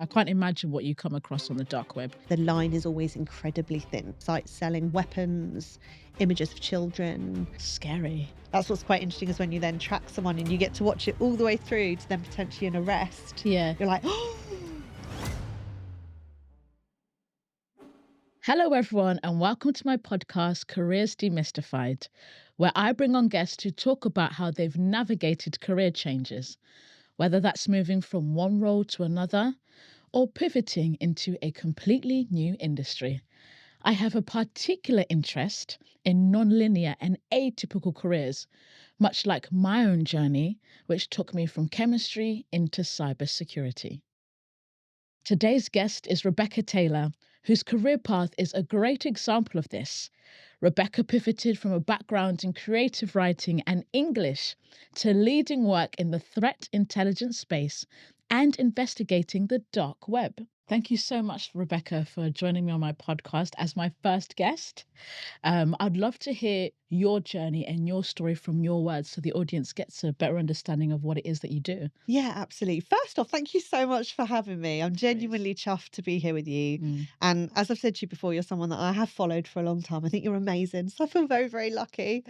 I can't imagine what you come across on the dark web. The line is always incredibly thin. Sites selling weapons, images of children. Scary. That's what's quite interesting is when you then track someone and you get to watch it all the way through to then potentially an arrest. Yeah. You're like, Hello, everyone, and welcome to my podcast, Careers Demystified, where I bring on guests to talk about how they've navigated career changes, whether that's moving from one role to another or pivoting into a completely new industry. I have a particular interest in non-linear and atypical careers, much like my own journey, which took me from chemistry into cybersecurity. Today's guest is Rebecca Taylor, whose career path is a great example of this. Rebecca pivoted from a background in creative writing and English to leading work in the threat intelligence space and investigating the dark web. Thank you so much, Rebecca, for joining me on my podcast as my first guest. I'd love to hear your journey and your story from your words so the audience gets a better understanding of what it is that you do. yeah, absolutely. First off, thank you so much for having me. I'm genuinely chuffed to be here with you. And as I've said to you before, you're someone that I have followed for a long time. I think you're amazing. So I feel very, very lucky.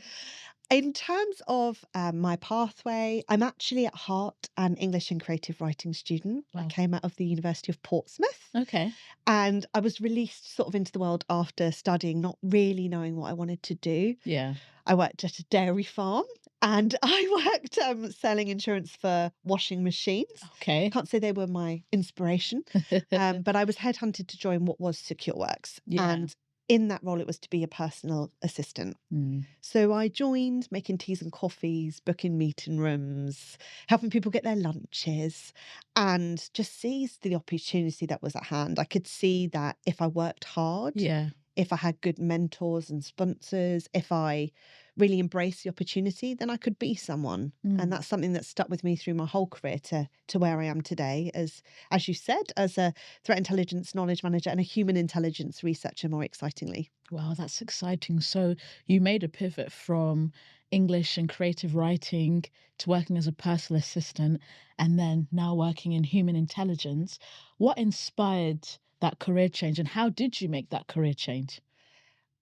In terms of my pathway, I'm actually at heart an English and creative writing student. I Wow. came out of the University of Portsmouth Okay. and I was released sort of into the world after studying, not really knowing what I wanted to do. Yeah. I worked at a dairy farm and I worked selling insurance for washing machines. Okay. Can't say they were my inspiration, but I was headhunted to join what was SecureWorks. Yeah. And in that role, it was to be a personal assistant. Mm. So I joined making teas and coffees, booking meeting rooms, helping people get their lunches, and just seized the opportunity that was at hand. I could see that if I worked hard, Yeah. if I had good mentors and sponsors, if I really embraced the opportunity, then I could be someone. And that's something that stuck with me through my whole career to where I am today, as you said, as a threat intelligence knowledge manager and a human intelligence researcher, more excitingly. Wow, that's exciting. So you made a pivot from English and creative writing to working as a personal assistant and then now working in human intelligence. What inspired that career change and how did you make that career change?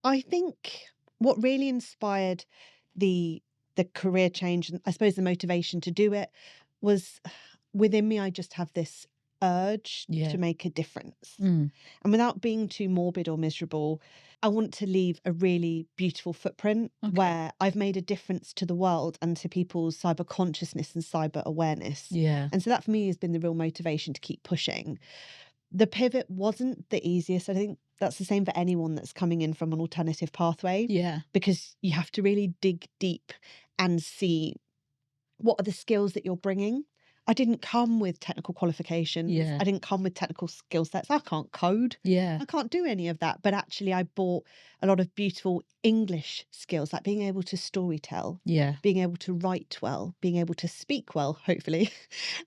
I think what really inspired the career change and I suppose the motivation to do it was within me. I just have this urge Yeah. to make a difference. Mm. And without being too morbid or miserable, I want to leave a really beautiful footprint where I've made a difference to the world and to people's cyber consciousness and cyber awareness. Yeah. And so that for me has been the real motivation to keep pushing. The pivot wasn't the easiest. I think that's the same for anyone that's coming in from an alternative pathway, Yeah. because you have to really dig deep and see what are the skills that you're bringing. I didn't come with technical qualifications. Yeah. I didn't come with technical skill sets. I can't code. Yeah. I can't do any of that. But actually, I brought a lot of beautiful English skills, like being able to storytell, Yeah. being able to write well, being able to speak well, hopefully.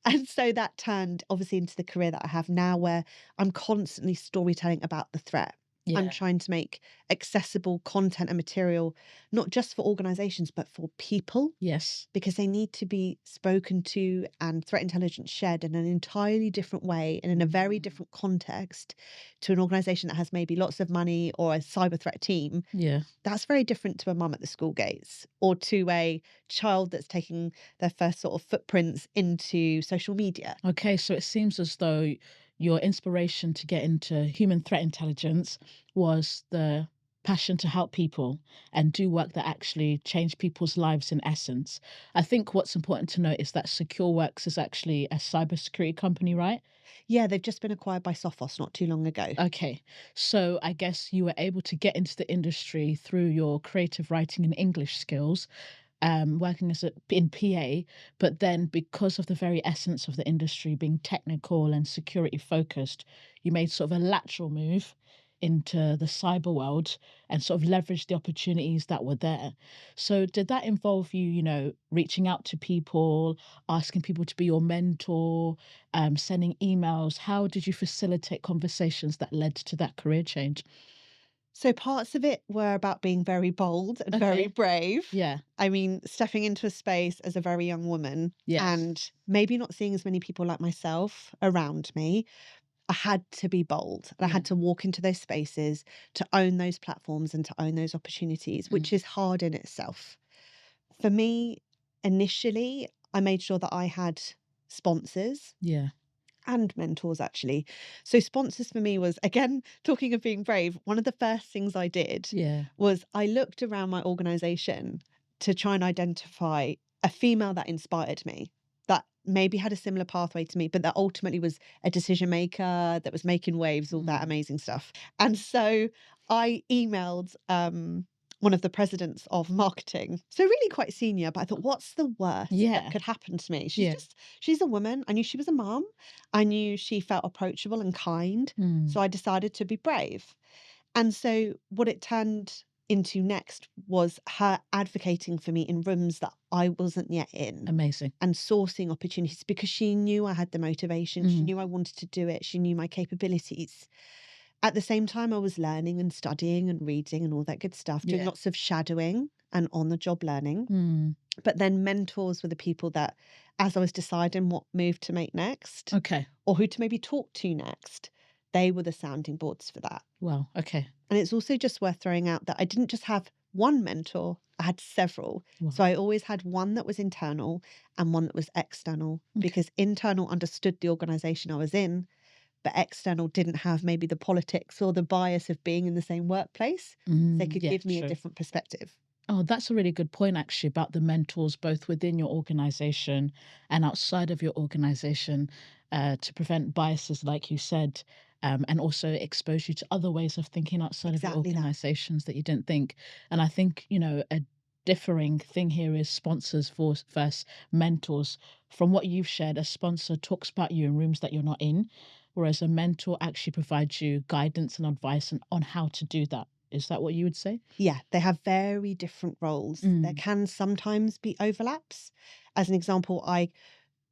And so that turned obviously into the career that I have now, where I'm constantly storytelling about the threat. I'm Yeah. trying to make accessible content and material, not just for organizations, but for people, Yes. because they need to be spoken to and threat intelligence shared in an entirely different way and in a very different context to an organization that has maybe lots of money or a cyber threat team. Yeah. That's very different to a mum at the school gates or to a child that's taking their first sort of footprints into social media. Okay, so it seems as though your inspiration to get into human threat intelligence was the passion to help people and do work that actually change people's lives in essence. I think what's important to note is that SecureWorks is actually a cybersecurity company, right? Yeah, they've just been acquired by Sophos not too long ago. Okay, so I guess you were able to get into the industry through your creative writing and English skills, working in PA, but then because of the very essence of the industry being technical and security focused, you made sort of a lateral move into the cyber world and sort of leverage the opportunities that were there. So did that involve you, reaching out to people, asking people to be your mentor, sending emails? How did you facilitate conversations that led to that career change? So parts of it were about being very bold and very Okay. brave. Yeah. I mean, stepping into a space as a very young woman Yes. and maybe not seeing as many people like myself around me, I had to be bold and I Yeah. had to walk into those spaces to own those platforms and to own those opportunities, which is hard in itself. For me, initially, I made sure that I had sponsors Yeah. and mentors actually. So sponsors for me was, again, talking of being brave, one of the first things I did Yeah. was I looked around my organization to try and identify a female that inspired me, that maybe had a similar pathway to me, but that ultimately was a decision maker, that was making waves, all that Mm. amazing stuff. And so I emailed one of the presidents of marketing. So really quite senior, but I thought, what's the worst that Yeah. could happen to me? Yeah. She's a woman. I knew she was a mom. I knew she felt approachable and kind. Mm. So I decided to be brave. And so what it turned into next was her advocating for me in rooms that I wasn't yet in Amazing. and sourcing opportunities because she knew I had the motivation. She Mm. knew I wanted to do it. She knew my capabilities. At the same time, I was learning and studying and reading and all that good stuff, doing Yeah. lots of shadowing and on the job learning. Mm. But then mentors were the people that, as I was deciding what move to make next Okay. or who to maybe talk to next, they were the sounding boards for that. Well, okay. And it's also just worth throwing out that I didn't just have one mentor, I had several. Well, So I always had one that was internal and one that was external okay. because internal understood the organization I was in, but external didn't have maybe the politics or the bias of being in the same workplace. They could Yeah, give me a sure. different perspective. Oh, that's a really good point, actually, about the mentors, both within your organization and outside of your organization, to prevent biases, like you said, and also expose you to other ways of thinking outside of your Exactly that. organizations that you didn't think. And I think, a differing thing here is sponsors versus mentors. From what you've shared, a sponsor talks about you in rooms that you're not in, whereas a mentor actually provides you guidance and advice on how to do that. Is that what you would say? Yeah, they have very different roles. There Mm. can sometimes be overlaps. As an example, I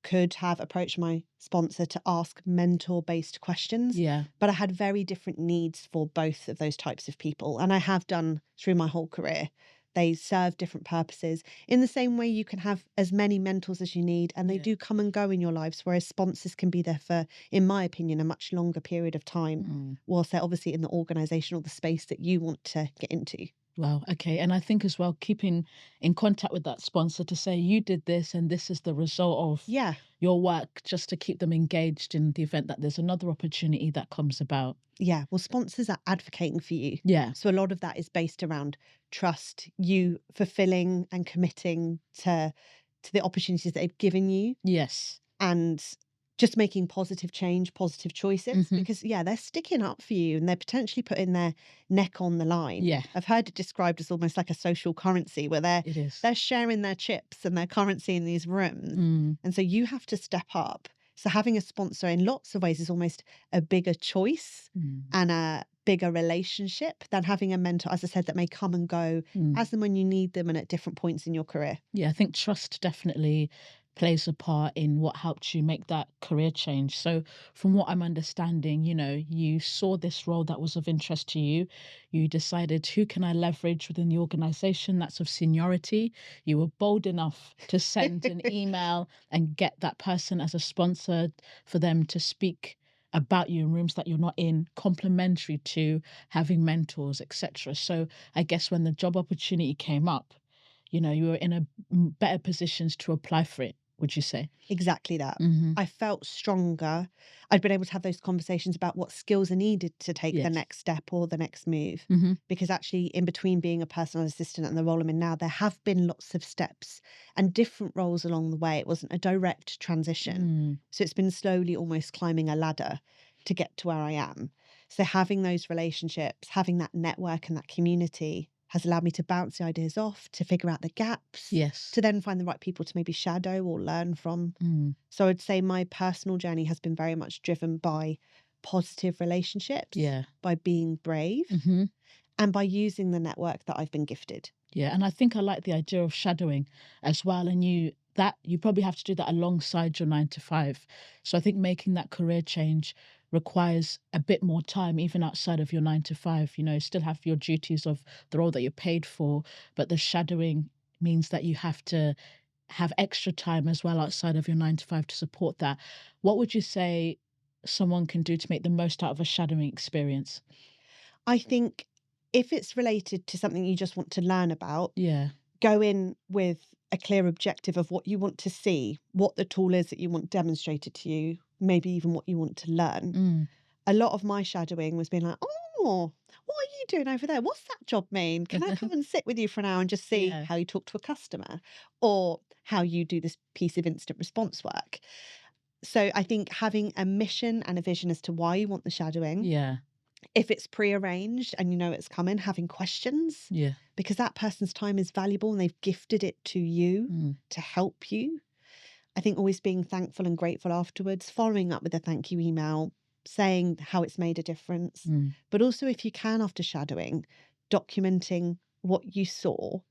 could have approached my sponsor to ask mentor based questions, Yeah. but I had very different needs for both of those types of people. And I have done through my whole career. They serve different purposes. In the same way, you can have as many mentors as you need, and they Yeah. do come and go in your lives, whereas sponsors can be there for, in my opinion, a much longer period of time, Mm. whilst they're obviously in the organization or the space that you want to get into. Wow. Okay. And I think as well, keeping in contact with that sponsor to say you did this and this is the result of Yeah. your work, just to keep them engaged in the event that there's another opportunity that comes about. Yeah, well, sponsors are advocating for you. Yeah. So a lot of that is based around trust, you fulfilling and committing to the opportunities that they've given you Yes. and just making positive change, positive choices. Hmm. Because yeah, they're sticking up for you and they're potentially putting their neck on the line. Yeah, I've heard it described as almost like a social currency where they're it is. they're sharing their chips and their currency in these rooms. Mm. And so you have to step up. So having a sponsor in lots of ways is almost a bigger choice Mm. and a bigger relationship than having a mentor, as I said, that may come and go Mm. as and when you need them and at different points in your career. Yeah, I think trust definitely plays a part in what helped you make that career change. So, from what I'm understanding, you saw this role that was of interest to you. You decided, who can I leverage within the organization that's of seniority? You were bold enough to send an email and get that person as a sponsor for them to speak about you in rooms that you're not in, complementary to having mentors, etc. So, I guess when the job opportunity came up, you were in a better positions to apply for it, would you say? Exactly that. Mhm. I felt stronger. I'd been able to have those conversations about what skills are needed to take the Yes. next step or the next move. Mhm. Because actually, in between being a personal assistant and the role I'm in now, there have been lots of steps and different roles along the way. It wasn't a direct transition. Mm. So it's been slowly almost climbing a ladder to get to where I am. So having those relationships, having that network and that community has allowed me to bounce the ideas off, to figure out the gaps, Yes. to then find the right people to maybe shadow or learn from. Mm. So I'd say my personal journey has been very much driven by positive relationships, Yeah. by being brave, Mhm. and by using the network that I've been gifted. Yeah, and I think I like the idea of shadowing as well, and you probably have to do that alongside your 9 to 5. So I think making that career change requires a bit more time even outside of your 9 to 5. Still have your duties of the role that you're paid for, but the shadowing means that you have to have extra time as well outside of your 9 to 5 to support that. What would you say someone can do to make the most out of a shadowing experience? I think if it's related to something you just want to learn about, Yeah. go in with a clear objective of what you want to see, what the tool is that you want demonstrated to you, maybe even what you want to learn. Mm. A lot of my shadowing was being like, oh, what are you doing over there? What's that job mean? Can I come and sit with you for an hour and just see Yeah. how you talk to a customer or how you do this piece of instant response work? So I think having a mission and a vision as to why you want the shadowing, Yeah. if it's prearranged and you know it's coming, having questions, Yeah. because that person's time is valuable and they've gifted it to you Mm. to help you. I think always being thankful and grateful afterwards, following up with a thank you email, saying how it's made a difference. Mm. But also, if you can, after shadowing, documenting what you saw,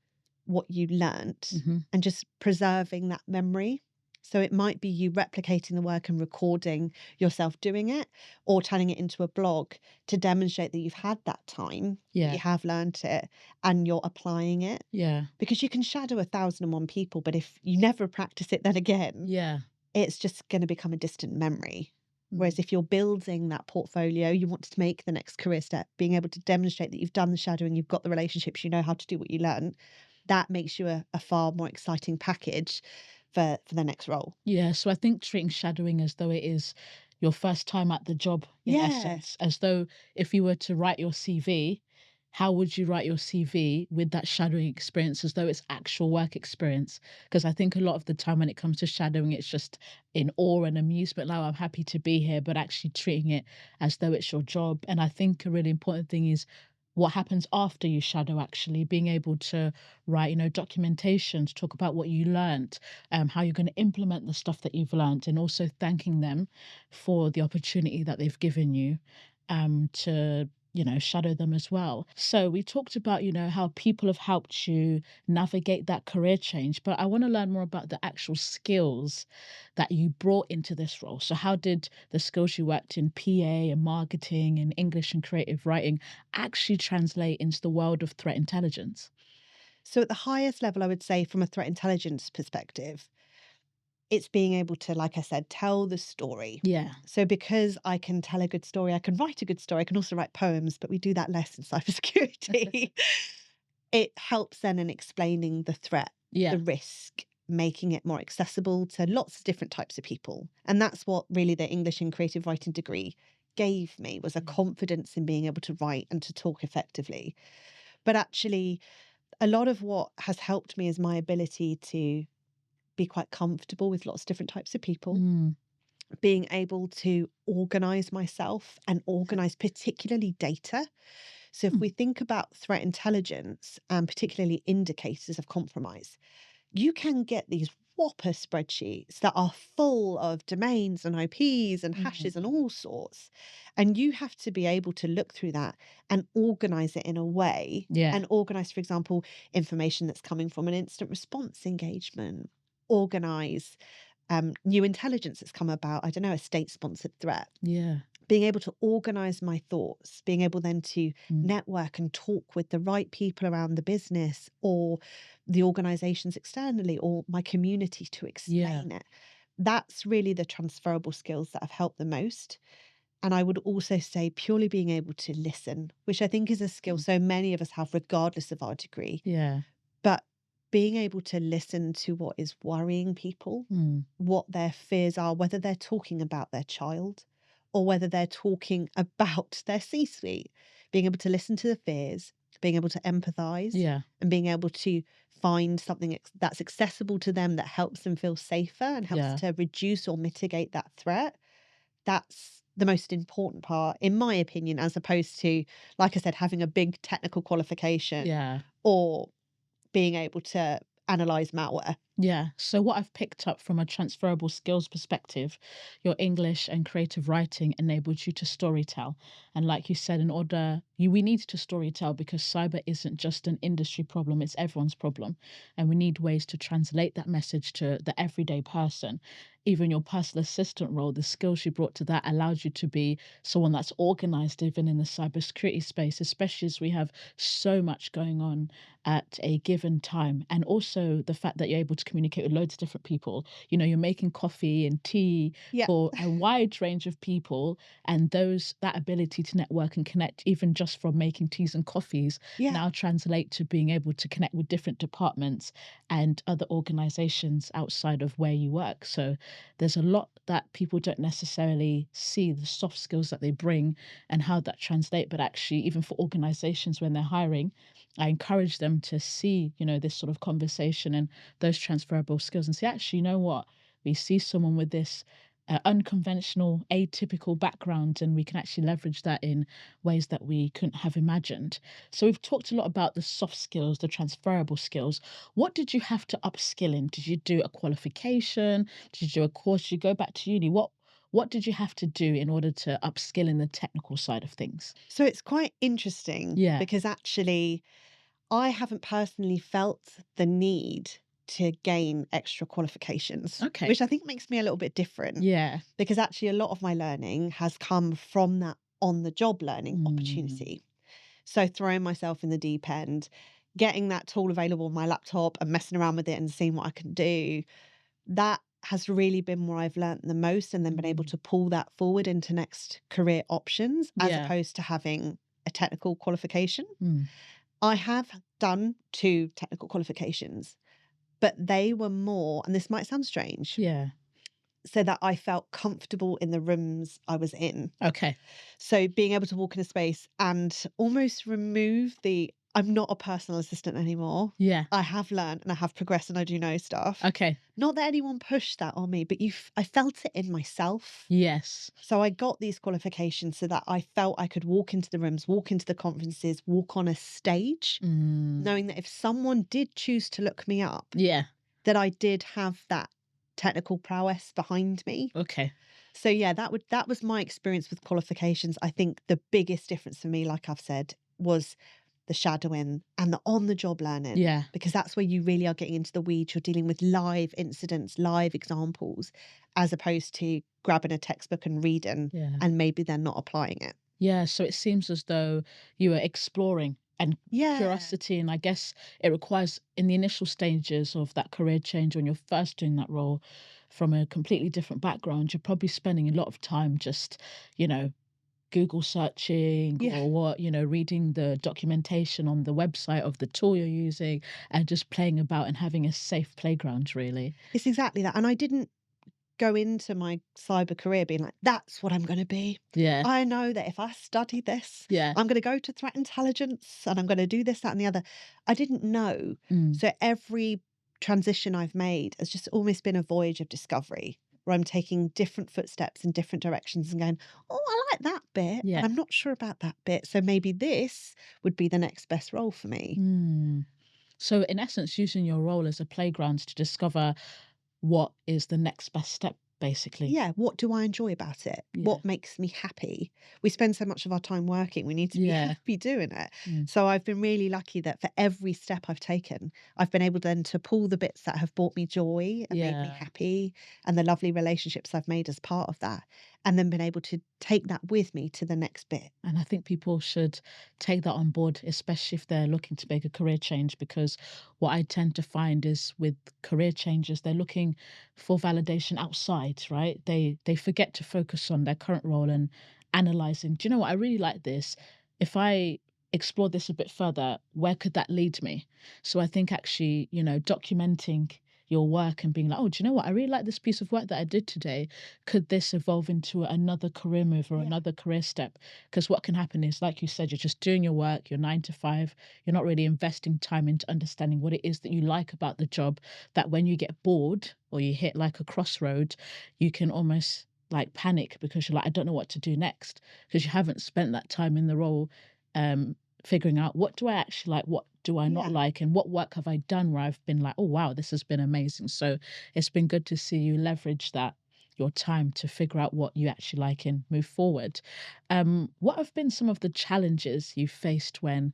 what you learnt, Mhm. and just preserving that memory. So it might be you replicating the work and recording yourself doing it, or turning it into a blog to demonstrate that you've had that time, that Yeah. you have learnt it, and you're applying it. Yeah. Because you can shadow 1,001 people, but if you never practice it then again, Yeah. it's just going to become a distant memory. Mm. Whereas if you're building that portfolio, you want to make the next career step, being able to demonstrate that you've done the shadowing, you've got the relationships, you know how to do what you learn, that makes you a far more exciting package for the next role. Yeah, so I think treating shadowing as though it is your first time at the job, in Yeah. essence, as though if you were to write your CV, how would you write your CV with that shadowing experience as though it's actual work experience? Because I think a lot of the time when it comes to shadowing, it's just in awe and amusement, like, "Oh, I'm happy to be here," but actually treating it as though it's your job. And I think a really important thing is what happens after you shadow, actually being able to write, documentation to talk about what you learned, how you're going to implement the stuff that you've learned, and also thanking them for the opportunity that they've given you to shadow them as well. So we talked about how people have helped you navigate that career change, but I want to learn more about the actual skills that you brought into this role. So how did the skills you worked in PA and marketing and English and creative writing actually translate into the world of threat intelligence? So at the highest level, I would say from a threat intelligence perspective, it's being able to, like I said, tell the story. Yeah. So because I can tell a good story, I can write a good story, I can also write poems, but we do that less in cybersecurity. It helps then in explaining the threat, Yeah. the risk, making it more accessible to lots of different types of people. And that's what really the English and creative writing degree gave me, was a Mm. confidence in being able to write and to talk effectively. But actually, a lot of what has helped me is my ability to be quite comfortable with lots of different types of people, Mm. being able to organize myself and organize particularly data. So if Mm. we think about threat intelligence and particularly indicators of compromise, you can get these whopper spreadsheets that are full of domains and IPs and hashes and Mm. all sorts. And you have to be able to look through that and organize it in a way Yeah. and organize, for example, information that's coming from an instant response engagement, organize new intelligence that's come about, I don't know, a state sponsored threat, Yeah. being able to organize my thoughts, being able then to Mm. network and talk with the right people around the business or the organizations externally or my community to Yeah. explain it. That's really the transferable skills that have helped the most. And I would also say purely being able to listen, which I think is a skill Mm. so many of us have, regardless of our degree. Yeah. But being able to listen to what is worrying people, Mm. what their fears are, whether they're talking about their child or whether they're talking about their C-suite, being able to listen to the fears, being able to empathize, Yeah. and being able to find something that's accessible to them that helps them feel safer and helps Yeah. to reduce or mitigate that threat. That's the most important part, in my opinion, as opposed to, like I said, having a big technical qualification Yeah. or being able to analyze malware. Yeah. So what I've picked up from a transferable skills perspective, your English and creative writing enabled you to storytell. And like you said, we need to storytell because cyber isn't just an industry problem, it's everyone's problem. And we need ways to translate that message to the everyday person. Even your personal assistant role, the skills you brought to that allowed you to be someone that's organized even in the cybersecurity space, especially as we have so much going on at a given time. And also the fact that you're able to communicate with loads of different people. You know, you're making coffee and tea Yeah. for a wide range of people, and that ability to network and connect, even just from making teas and coffees, Yeah. now translate to being able to connect with different departments and other organizations outside of where you work. So there's a lot that people don't necessarily see, the soft skills that they bring and how that translate. But actually, even for organizations when they're hiring, I encourage them to see, you know, this sort of conversation and those transferable skills and say, actually, you know what? We see someone with this unconventional, atypical background, and we can actually leverage that in ways that we couldn't have imagined. So we've talked a lot about the soft skills, the transferable skills. What did you have to upskill in? Did you do a qualification? Did you do a course? Did you go back to uni? What did you have to do in order to upskill in the technical side of things? So it's quite interesting Yeah. because actually I haven't personally felt the need to gain extra qualifications, Okay. which I think makes me a little bit different Yeah. because actually a lot of my learning has come from that on the job learning Mm. opportunity. So throwing myself in the deep end, getting that tool available on my laptop and messing around with it and seeing what I can do, that has really been where I've learnt the most and then been able Mm. to pull that forward into next career options as Yeah. opposed to having a technical qualification. Mm. I have done 2 technical qualifications, but they were more, and this might sound strange, Yeah. so that I felt comfortable in the rooms I was in. Okay. So being able to walk in a space and almost remove the I'm not a personal assistant anymore. Yeah. I have learned and I have progressed and I do know stuff. Okay. Not that anyone pushed that on me, but I felt it in myself. Yes. So I got these qualifications so that I felt I could walk into the rooms, walk into the conferences, walk on a stage, Mm. knowing that if someone did choose to look me up, Yeah. that I did have that technical prowess behind me. Okay. So yeah, that was my experience with qualifications. I think the biggest difference for me, like I've said, was the shadowing and the on the job learning. Yeah. Because that's where you really are getting into the weeds. You're dealing with live incidents, live examples, as opposed to grabbing a textbook and reading Yeah. and maybe then not applying it. Yeah. So it seems as though you were exploring and Yeah. curiosity. And I guess it requires, in the initial stages of that career change, when you're first doing that role from a completely different background, you're probably spending a lot of time just, you know, Google searching Yeah. or reading the documentation on the website of the tool you're using and just playing about and having a safe playground, really. It's exactly that. And I didn't go into my cyber career being like, that's what I'm going to be. Yeah. I know that if I study this, Yeah. I'm going to go to threat intelligence and I'm going to do this, that, and the other. I didn't know. Mm. So every transition I've made has just almost been a voyage of discovery where I'm taking different footsteps in different directions and going, oh, I like that bit, Yeah. but I'm not sure about that bit. So maybe this would be the next best role for me. Mm. So, in essence, using your role as a playground to discover what is the next best step, basically. Yeah, what do I enjoy about it? Yeah. What makes me happy? We spend so much of our time working, we need to be Yeah. happy doing it. Mm. So I've been really lucky that for every step I've taken, I've been able then to pull the bits that have brought me joy and made me Yeah. happy and the lovely relationships I've made as part of that, and then been able to take that with me to the next bit. And I think people should take that on board, especially if they're looking to make a career change, because what I tend to find is with career changes, they're looking for validation outside, right? They forget to focus on their current role and analyzing, do you know what? I really like this. If I explore this a bit further, where could that lead me? So I think actually, documenting your work and being like, oh, do you know what? I really like this piece of work that I did today. Could this evolve into another career move or Yeah. another career step? Because what can happen is, like you said, you're just doing your work, you're 9 to 5, you're not really investing time into understanding what it is that you like about the job, that when you get bored or you hit like a crossroad, you can almost like panic because you're like, I don't know what to do next, because you haven't spent that time in the role figuring out what do I actually like, what do I not Yeah. like, and what work have I done where I've been like, oh wow, this has been amazing. So it's been good to see you leverage that, your time, to figure out what you actually like and move forward. What have been some of the challenges you faced when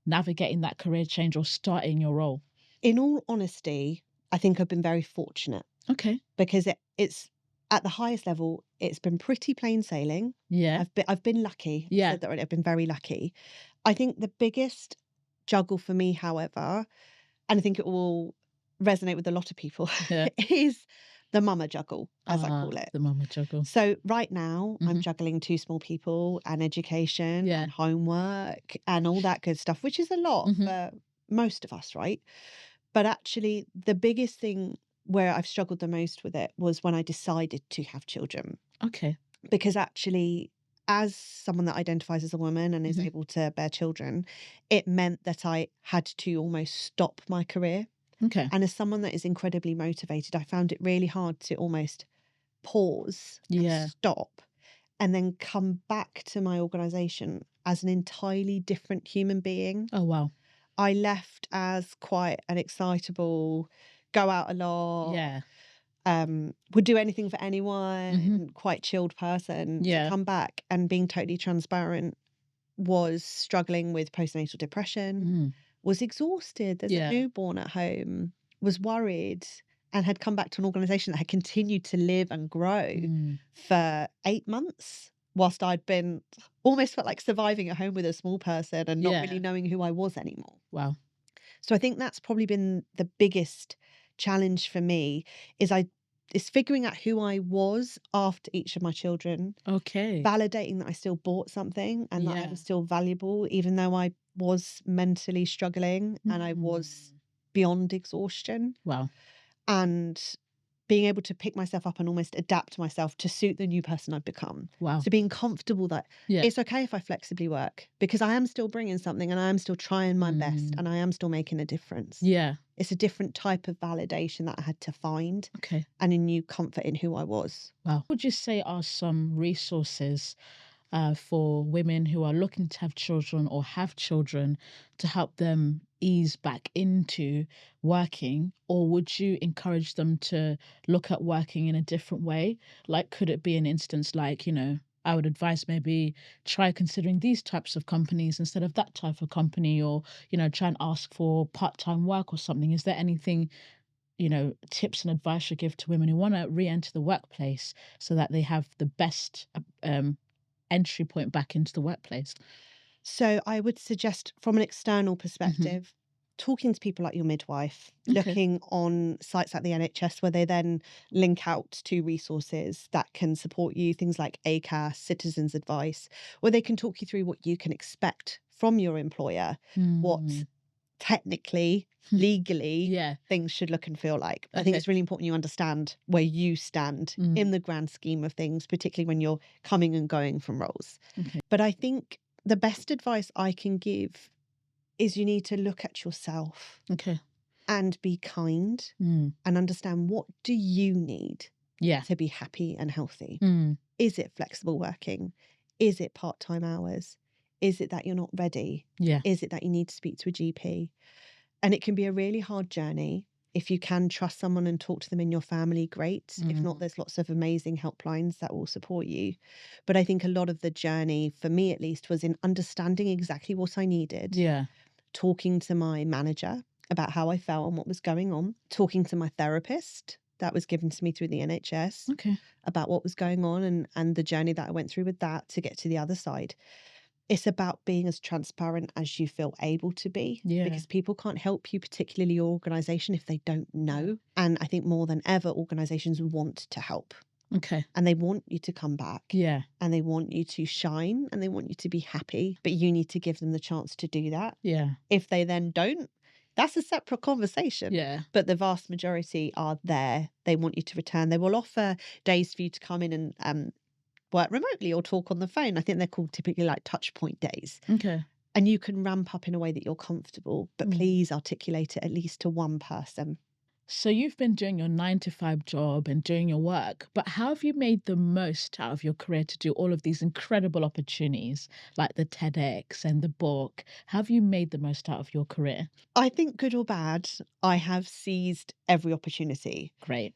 navigating that career change or starting your role? In all honesty, I think I've been very fortunate Okay. because it's at the highest level, it's been pretty plain sailing. Yeah. I've been lucky. I've Yeah. said that already. I've been very lucky. I think the biggest juggle for me, however, and I think it will resonate with a lot of people Yeah. is the mama juggle, as I call it. The mama juggle. So right now I'm Mhm. juggling 2 small people and education Yeah. and homework and all that good stuff, which is a lot Mhm. for most of us, right? But actually the biggest thing where I've struggled the most with it was when I decided to have children. Okay. Because actually, as someone that identifies as a woman and is Mhm. able to bear children, it meant that I had to almost stop my career. Okay. And as someone that is incredibly motivated, I found it really hard to almost pause and Yeah. stop and then come back to my organization as an entirely different human being. Oh, wow. I left as quite an excitable, go out a Yeah. lot, would do anything for Mhm. anyone, quite chilled person, to Yeah. come back and being totally transparent was struggling with postnatal depression, Mm. was exhausted. There's a Yeah. newborn at home, was worried, and had come back to an organization that had continued to live and grow Mm. for 8 months whilst I'd been almost felt like surviving at home with a small person and not really Yeah. knowing who I was anymore. Wow. So I think that's probably been the biggest challenge for me is I is figuring out who I was after each of my children, Okay. validating that I still bought something and that I Yeah. was still valuable, even though I was mentally struggling and I was Mm. beyond exhaustion. Wow. And being able to pick myself up and almost adapt myself to suit the new person I've become. Wow. So being comfortable that Yeah. it's okay if I flexibly work because I am still bringing something and I am still trying my best Mm. and I am still making a difference. Yeah. It's a different type of validation that I had to find Okay. and a new comfort in who I was. Wow. What would you say are some resources for women who are looking to have children or have children to help them ease back into working? Or would you encourage them to look at working in a different way? Like, could it be an instance like, I would advise maybe try considering these types of companies instead of that type of company, or, try and ask for part time work or something? Is there anything, tips and advice you give to women who want to re enter the workplace so that they have the best entry point back into the workplace? So I would suggest from an external Mhm. perspective, talking to people like your midwife, Okay. looking on sites like the NHS where they then link out to resources that can support you, things like ACAS, Citizens Advice, where they can talk you through what you can expect from your employer, what Mm. technically, legally, Yeah. things should look and feel like. I think Okay. it's really important you understand where you stand Mm. in the grand scheme of things, particularly when you're coming and going from roles. Okay. But I think the best advice I can give is you need to look at yourself Okay. and be kind Mm. and understand what do you need Yeah. to be happy and healthy. Mm. Is it flexible working? Is it part-time hours? Is it that you're not ready? Yeah. Is it that you need to speak to a GP? And it can be a really hard journey. If you can trust someone and talk to them in your family, great. If not, Mm. there's lots of amazing helplines that will support you. But I think a lot of the journey, for me at least, was in understanding exactly what I needed, Yeah. talking to my manager about how I felt and what was going on, talking to my therapist that was given to me through the NHS Okay. about what was going on and the journey that I went through with that to get to the other side. It's about being as transparent as you feel able to be Yeah. because people can't help you, particularly your organization, if they don't know. And I think more than ever, organizations want to help Okay. and they want you to come back Yeah. and they want you to shine and they want you to be happy, but you need to give them the chance to do that. Yeah. If they then don't, that's a separate conversation. Yeah. But the vast majority are there. They want you to return. They will offer days for you to come in and work remotely or talk on the phone. I think they're called typically like touch point days. Okay. And you can ramp up in a way that you're comfortable, but Mm. please articulate it at least to one person. So you've been doing your 9 to 5 job and doing your work, but how have you made the most out of your career to do all of these incredible opportunities like the TEDx and the book? How have you made the most out of your career? I think good or bad, I have seized every opportunity, Great.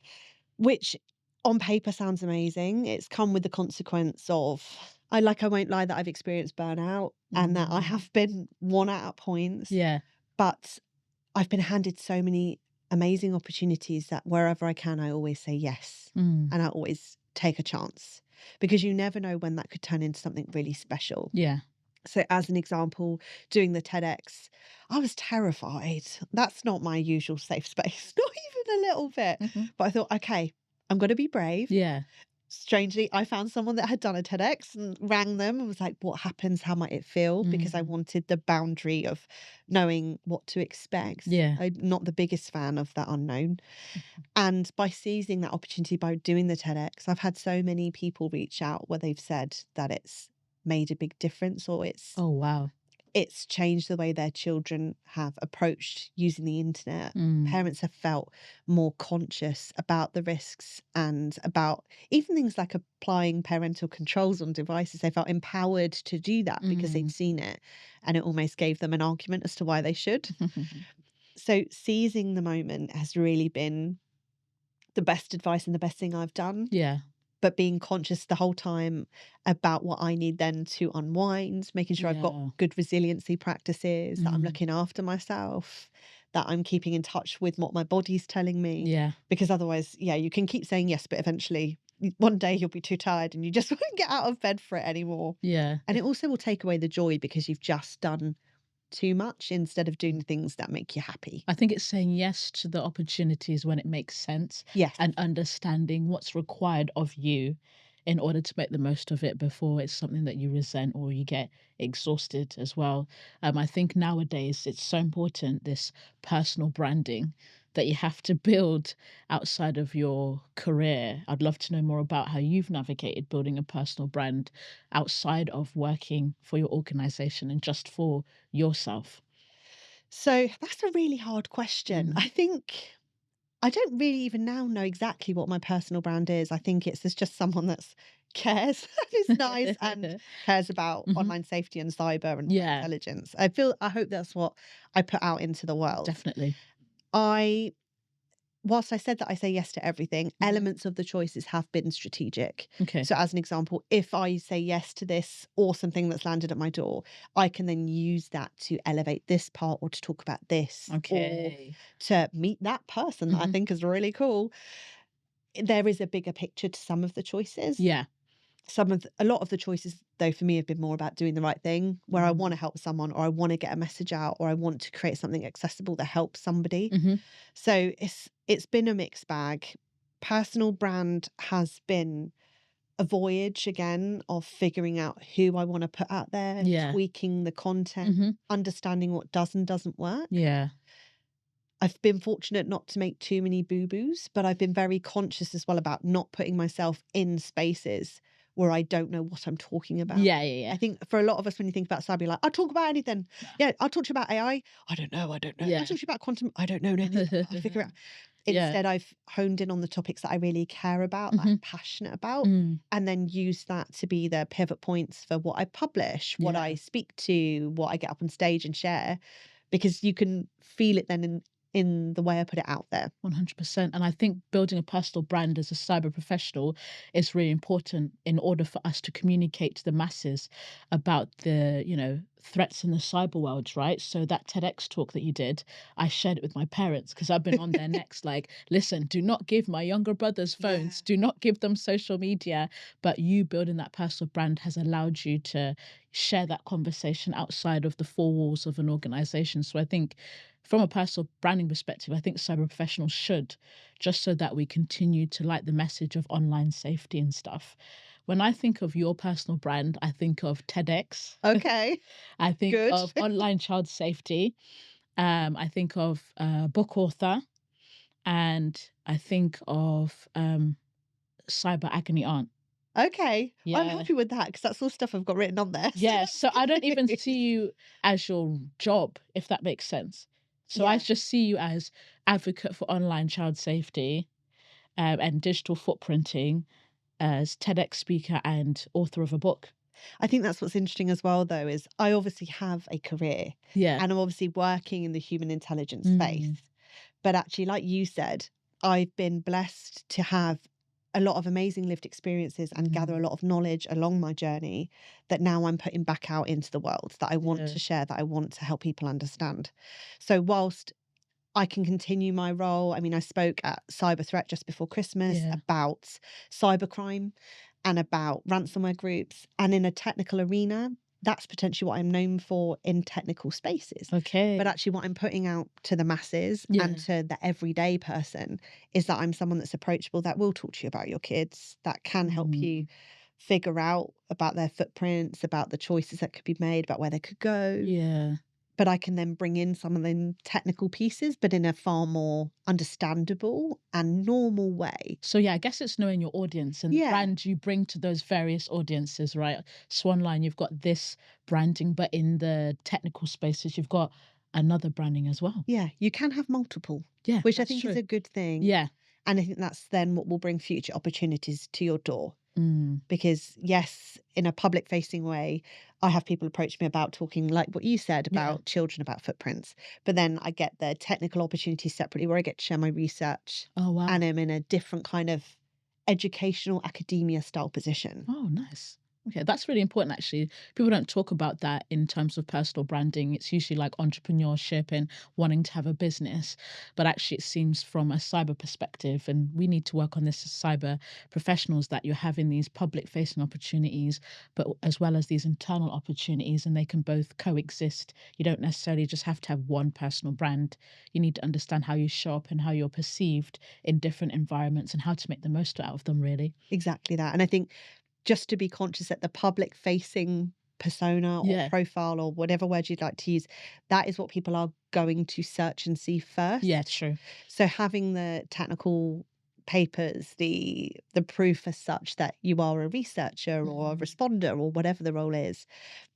which on paper sounds amazing. It's come with the consequence of I won't lie that I've experienced burnout and that I Mm. have been worn out at points, Yeah. but I've been handed so many amazing opportunities that wherever I can, I always say yes. Mm. And I always take a chance because you never know when that could turn into something really special. Yeah. So, as an example, doing the TEDx, I was terrified. That's not my usual safe space, not even a little bit. Mhm. But I thought, okay, I'm going to be brave. Yeah. Strangely, I found someone that had done a TEDx and rang them and was like, what happens? How might it feel? Because I Mm. wanted the boundary of knowing what to expect. Yeah. I'm not the biggest fan of that unknown. Mhm. And by seizing that opportunity by doing the TEDx, I've had so many people reach out where they've said that it's made a big difference, or Oh, wow. it's changed the way their children have approached using the internet. Mm. Parents have felt more conscious about the risks and about even things like applying parental controls on devices. They felt empowered to do that because they'd Mm. seen it, and it almost gave them an argument as to why they should. So seizing the moment has really been the best advice and the best thing I've done, Yeah. but being conscious the whole time about what I need then to unwind, making sure I've got Yeah. good resiliency practices, that I'm Mm. looking after myself, that I'm keeping in touch with what my body's telling me. Yeah. Because otherwise, yeah, you can keep saying yes, but eventually one day you'll be too tired and you just won't get out of bed for it anymore. Yeah. And it also will take away the joy because you've just done too much instead of doing things that make you happy. I think it's saying yes to the opportunities when it makes sense Yes. and understanding what's required of you in order to make the most of it before it's something that you resent or you get exhausted as well. I think nowadays it's so important, this personal branding that you have to build outside of your career. I'd love to know more about how you've navigated building a personal brand outside of working for your organization and just for yourself. So that's a really hard question. Mm. I think I don't really even now know exactly what my personal brand is. I think it's there's just someone that's cares and is nice and cares about Mhm. online safety and cyber and threat Yeah, intelligence. I hope that's what I put out into the world. definitely. I Whilst I said that I say yes to everything, Mhm. elements of the choices have been strategic. Okay. So, as an example, if I say yes to this awesome thing that's landed at my door, I can then use that to elevate this part or to talk about this or Okay. to meet that person that I Mhm. think is really cool. There is a bigger picture to some of the choices. Yeah. A lot of the choices though for me have been more about doing the right thing, where I want to Mm. help someone or I want to get a message out or I want to create something accessible that helps somebody. Mhm. So it's been a mixed bag. Personal brand has been a voyage again of figuring out who I want to put out there, Yeah. tweaking the content, Mhm. understanding what does and doesn't work. Yeah. I've been fortunate not to make too many boo-boos, but I've been very conscious as well about not putting myself in spaces where I don't know what I'm talking about. Yeah, yeah, yeah. I think for a lot of us, when you think about cyber, you're like, I'll talk about anything. No. Yeah, I'll talk to you about AI. I don't know. I don't know. I'll Yeah. talk to you about quantum. I don't know anything. I'll figure it out. Yeah. Instead, I've honed in on the topics that I really care about, that I'm Mhm. passionate about, Mm. and then use that to be the pivot points for what I publish, what I Yeah. speak to, what I get up on stage and share, because you can feel it then in the way I put it out there. 100%. And I think building a personal brand as a cyber professional is really important in order for us to communicate to the masses about the, threats in the cyber world, right? So that TEDx talk that you did, I shared it with my parents because I've been on their necks like, listen, do not give my younger brothers Yeah. phones, do not give them social media. But you building that personal brand has allowed you to share that conversation outside of the four walls of an organization. So I think from a personal branding perspective, I think cyber professionals should, just so that we continue to light the message of online safety and stuff. When I think of your personal brand, I think of TEDx. Okay, I think good. of online child safety. I think of book author, and I think of cyber agony aunt. Okay, I'm Yeah. happy with that because that's all stuff I've got written on there, so Yeah. that's So I don't even good. see you as your job, if that makes sense. So I Yeah. just see you as advocate for online child safety, and digital footprinting, as TEDx speaker and author of a book. I think that's what's interesting as well, though, is I obviously have a career Yeah. and I'm obviously working in the human intelligence space. Mm. But actually, like you said, I've been blessed to have a lot of amazing lived experiences and gather a Mm. lot of knowledge along my journey that now I'm putting back out into the world that I want Yeah. to share, that I want to help people understand. So, whilst I can continue my role. I mean, I spoke at Cyber Threat just before Christmas Yeah. about cybercrime and about ransomware groups. And in a technical arena, that's potentially what I'm known for in technical spaces. Okay. But actually, what I'm putting out to the masses and Yeah. to the everyday person is that I'm someone that's approachable, that will talk to you about your kids, that can help you Mm. figure out about their footprints, about the choices that could be made, about where they could go. Yeah. But I can then bring in some of the technical pieces, but in a far more understandable and normal way. So yeah, I guess it's knowing your audience and the Yeah. brand you bring to those various audiences, right? Swanline, you've got this branding, but in the technical spaces, you've got another branding as well. Yeah. You can have multiple, Yeah, which I that's think is true. a good thing. Yeah. And I think that's then what will bring future opportunities to your door. Mm. Because, yes, in a public facing way, I have people approach me about talking, like what you said Yeah. about children, about footprints. But then I get the technical opportunities separately where I get to share my research Oh wow. and I'm in a different kind of educational academia style position. Oh, nice. Okay, that's really important actually. People don't talk about that in terms of personal branding. It's usually like entrepreneurship and wanting to have a business. But actually, it seems from a cyber perspective, and we need to work on this as cyber professionals, that you're having these public facing opportunities, but as well as these internal opportunities, and they can both coexist. You don't necessarily just have to have one personal brand. You need to understand how you show up and how you're perceived in different environments and how to make the most out of them, really. Exactly that. And I think just to be conscious that the public facing persona or Yeah. profile or whatever word you'd like to use, that is what people are going to search and see Yeah, first. true. So having the technical papers, the proof as such that you are a researcher or a Mhm. responder or whatever the role is,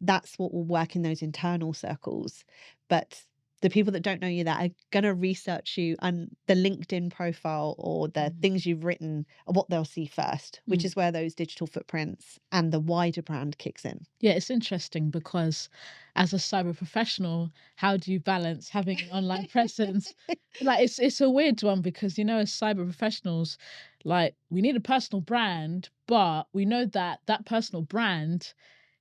that's what will work in those internal circles. But the people that don't know you that are gonna research you and the LinkedIn profile or the Mm. things you've written are what they'll see first, which Mm. is where those digital footprints and the wider brand kicks in. Yeah, it's interesting because as a cyber professional, how do you balance having an online presence? Like it's a weird one because as cyber professionals, like we need a personal brand, but we know that that personal brand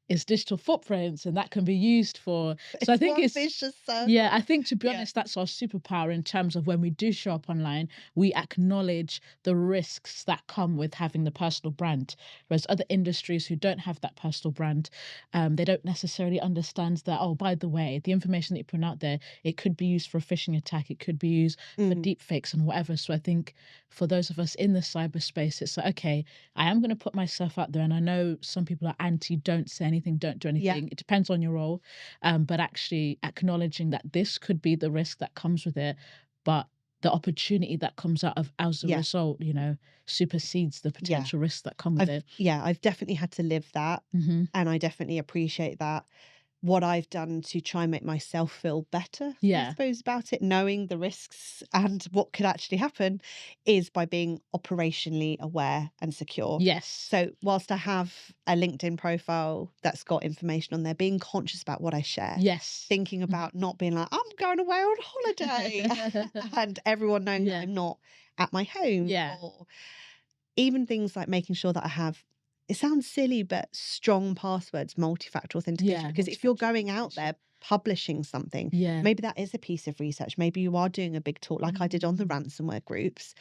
is digital footprints and that can be used for. So I It's think one it's vicious yeah, I circle. think to be Yeah. honest, that's our superpower in terms of when we do show up online, we acknowledge the risks that come with having the personal brand. Whereas other industries who don't have that personal brand, they don't necessarily understand that, oh, by the way, the information that you put out there, it could be used for a phishing attack, it could be used for Mm, deep fakes and whatever. So I think for those of us in the cyberspace, it's like, okay, I am going to put myself out there. And I know some people are anti, don't say anything, don't do yeah, anything. It depends on your role. But actually acknowledging that this could be the risk that comes with it, but the opportunity that comes out of as a yeah, result, supersedes the yeah. potential risks that come with it. I've definitely had to live that, Hmm. and I definitely appreciate that. What I've done to try and make myself feel better, I Yeah. suppose, about it, knowing the risks and what could actually happen, is by being operationally aware and secure. Yes. So, whilst I have a LinkedIn profile that's got information on there, being conscious about what I share, Yes. thinking Mhm. about not being like, I'm going away on holiday, and everyone knowing that Yeah. I'm not at my home, Yeah. or even things like making sure that I have, it sounds silly, but strong passwords, multi-factor authentication. Yeah. Because if you're Multi-factor going out there authentication. publishing something, Yeah. maybe that is a piece of research. Maybe you are doing a big talk like I did on the Mm. ransomware groups,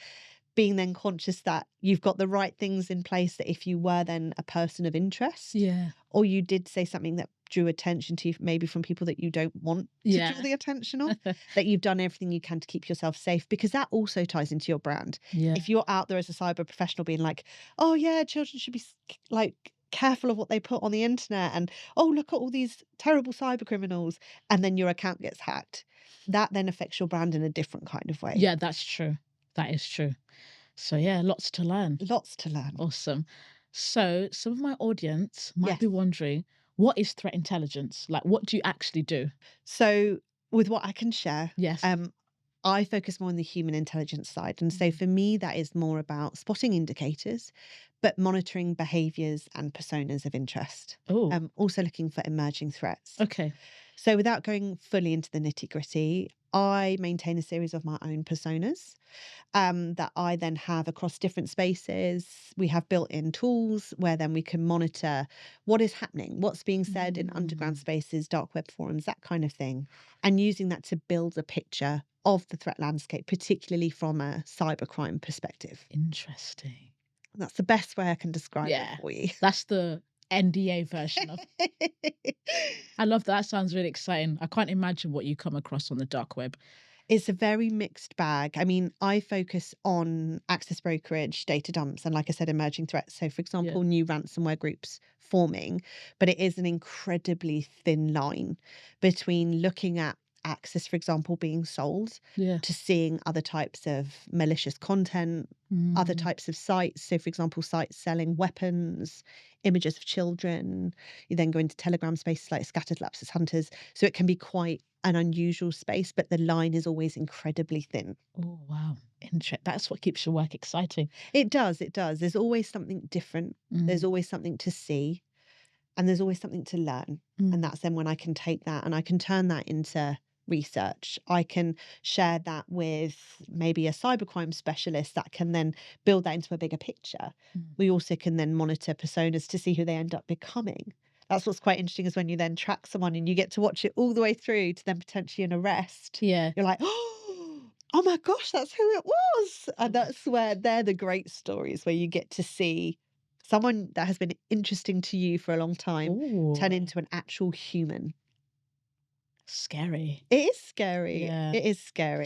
being then conscious that you've got the right things in place, that if you were then a person of interest, Yeah. or you did say something that drew attention to you, maybe from people that you don't want to draw Yeah. the attention of, that you've done everything you can to keep yourself safe, because that also ties into your brand. Yeah. If you're out there as a cyber professional being like, oh yeah, children should be like careful of what they put on the internet, and oh, look at all these terrible cyber criminals, and then your account gets hacked, that then affects your brand in a different kind of way. Yeah, that's true. That is true. So yeah, lots to learn. Lots to learn. Awesome. So some of my audience might Yes. be wondering, what is threat intelligence? Like, what do you actually do? So, with what I can share, Yes. I focus more on the human intelligence side. And so Mhm. for me, that is more about spotting indicators, but monitoring behaviors and personas of interest. Oh, Also looking for emerging threats. okay. So without going fully into the nitty gritty, I maintain a series of my own personas, that I then have across different spaces. We have built-in tools where then we can monitor what is happening, what's being said in underground Mm, spaces, dark web forums, that kind of thing, and using that to build a picture of the threat landscape, particularly from a cybercrime perspective. interesting. That's the best way I can describe it Yeah. for you. That's the NDA version of. I love that. Sounds really exciting. I can't imagine what you come across on the dark web. It's a very mixed bag. I mean, I focus on access brokerage, data dumps, and like I said, emerging threats. So, for Yeah. example, new ransomware groups forming, but it is an incredibly thin line between looking at access, for example, being sold Yeah. to seeing other types of malicious content, other Mm. types of sites. So, for example, sites selling weapons, images of children. You then go into Telegram spaces like scattered lapses hunters. So it can be quite an unusual space, but the line is always incredibly thin. Oh, wow. That's what keeps your work exciting. It does, it does. There's always something different. There's Mm. always something to see, and there's always something to learn. And Mm. that's then when I can take that and I can turn that into research. I can share that with maybe a cybercrime specialist that can then build that into a bigger picture. Mm. We also can then monitor personas to see who they end up becoming. That's what's quite interesting is when you then track someone and you get to watch it all the way through to then potentially an arrest. Yeah. You're like, oh my gosh, that's who it was. And that's where they're the great stories where you get to see someone that has been interesting to you for a long time turn Ooh, into an actual human. scary. It is scary. Yeah. It is scary.